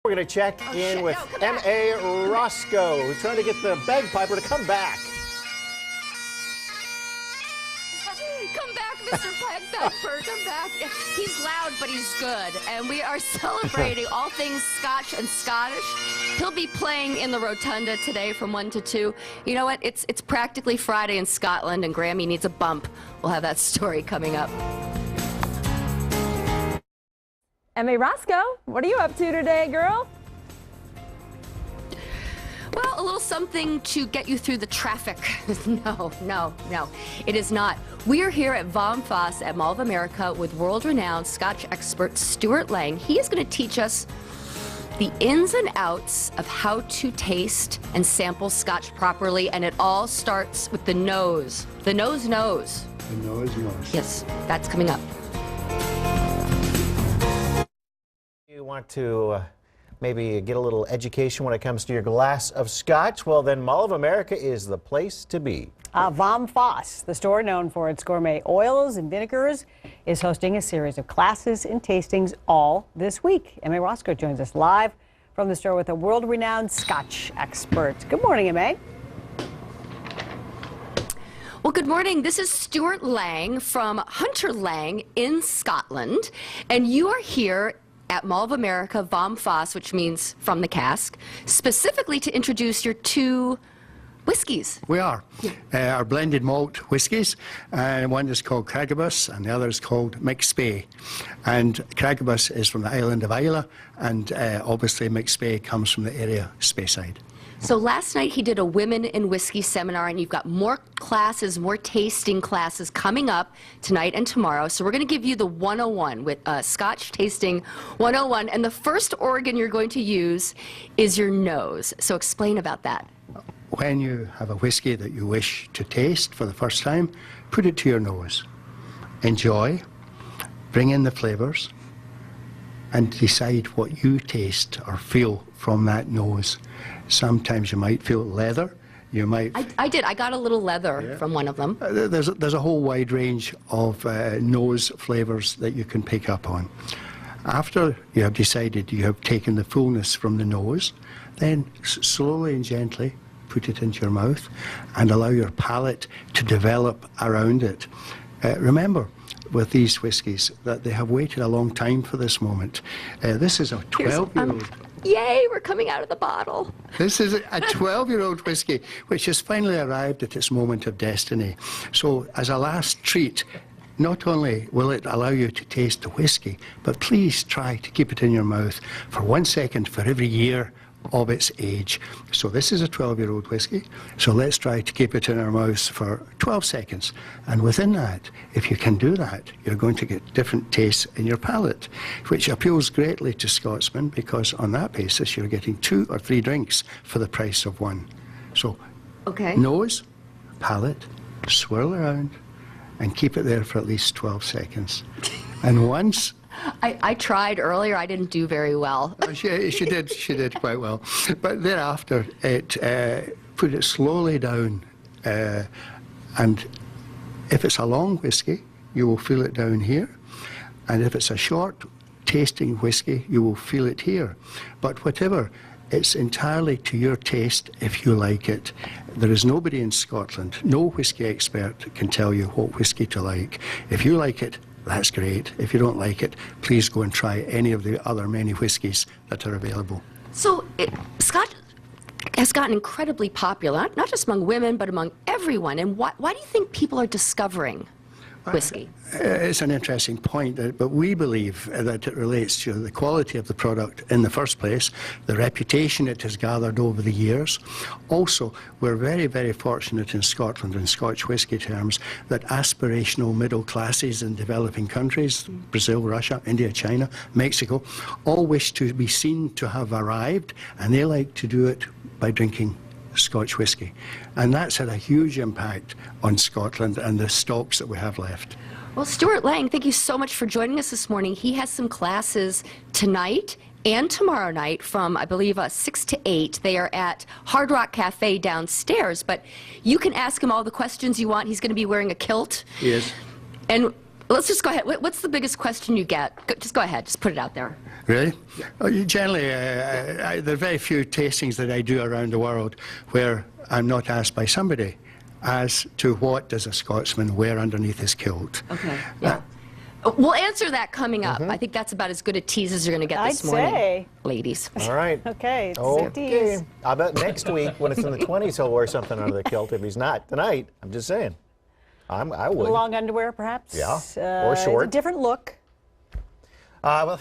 We're going to check in with MA Roscow, who's trying to get the bagpiper to come back. Come back, Mr. Bagpiper, come back. He's loud, but he's good. And we are celebrating all things Scotch and Scottish. He'll be playing in the Rotunda today from 1 to 2. You know what? It's practically Friday in Scotland, and Grammy needs a bump. We'll have that story coming up. MA Roscow, what are you up to today, girl? Well, a little something to get you through the traffic. No, it is not. We are here at VOM FASS at Mall of America with world-renowned Scotch expert Stewart Laing. He is going to teach us the ins and outs of how to taste and sample Scotch properly, and it all starts with the nose. The nose. The nose. Yes, that's coming up. You want to maybe get a little education when it comes to your glass of Scotch? Well, then Mall of America is the place to be. VOM FASS, the store known for its gourmet oils and vinegars, is hosting a series of classes and tastings all this week. MA Roscow joins us live from the store with a world-renowned Scotch expert. Good morning, MA. Well, good morning. This is Stewart Laing from Hunter Laing in Scotland, and you are here at Mall of America, VOM FASS, which means from the cask, specifically to introduce your two whiskies. We are. Our blended malt whiskies. One is called Cragibus and the other is called McSpey. And Cragibus is from the island of Islay, and obviously McSpey comes from the area Speyside. So last night he did a Women in Whiskey seminar, and you've got more classes, more tasting classes coming up tonight and tomorrow. So we're going to give you the 101 with Scotch Tasting 101. And the first organ you're going to use is your nose. So explain about that. When you have a whiskey that you wish to taste for the first time, put it to your nose. Enjoy, bring in the flavors, and decide what you taste or feel from that nose. Sometimes you might feel leather. You might. I did. I got a little leather from one of them. There's a whole wide range of nose flavors that you can pick up on. After you have decided you have taken the fullness from the nose, then slowly and gently put it into your mouth and allow your palate to develop around it. Remember, with these whiskies, that they have waited a long time for this moment. This is a 12-year-old. Yay, we're coming out of the bottle. This is a 12-year-old whiskey which has finally arrived at its moment of destiny. So as a last treat, not only will it allow you to taste the whiskey, but please try to keep it in your mouth for 1 second for every year of its age. So this is a 12-year-old whiskey, so let's try to keep it in our mouths for 12 seconds. And within that, if you can do that, you're going to get different tastes in your palate, which appeals greatly to Scotsmen, because on that basis you're getting 2 or 3 drinks for the price of 1. So nose, palate, swirl around, and keep it there for at least 12 seconds. And once I tried earlier. I didn't do very well. She did quite well. But thereafter, put it slowly down. And if it's a long whiskey, you will feel it down here. And if it's a short tasting whiskey, you will feel it here. But whatever, it's entirely to your taste if you like it. There is nobody in Scotland, no whiskey expert can tell you what whiskey to like. If you like it, that's great. If you don't like it, please go and try any of the other many whiskies that are available. So Scotch has gotten incredibly popular, not just among women, but among everyone. And why do you think people are discovering whiskey? It's an interesting point, but we believe that it relates to the quality of the product in the first place, the reputation it has gathered over the years. Also, we're very, very fortunate in Scotland, in Scotch whisky terms, that aspirational middle classes in developing countries, Brazil, Russia, India, China, Mexico, all wish to be seen to have arrived, and they like to do it by drinking Scotch whisky. And that's had a huge impact on Scotland and the stocks that we have left. Well, Stewart Laing, thank you so much for joining us this morning. He has some classes tonight and tomorrow night from, I believe, 6 to 8. They are at Hard Rock Cafe downstairs, but you can ask him all the questions you want. He's going to be wearing a kilt. Yes. And Let's just go ahead. What's the biggest question you get? Just go ahead. Just put it out there. Really? Generally, there are very few tastings that I do around the world where I'm not asked by somebody as to what does a Scotsman wear underneath his kilt. Okay. Yeah. We'll answer that coming up. I think that's about as good a tease as you're going to get this morning, say. ladies. All right. Okay. It's a Okay. tease. I bet next week when it's in the 20s he'll wear something under the kilt. If he's not tonight, I'm just saying. I would. Long underwear, perhaps. Yeah. Or Or short. It's a different look. Well.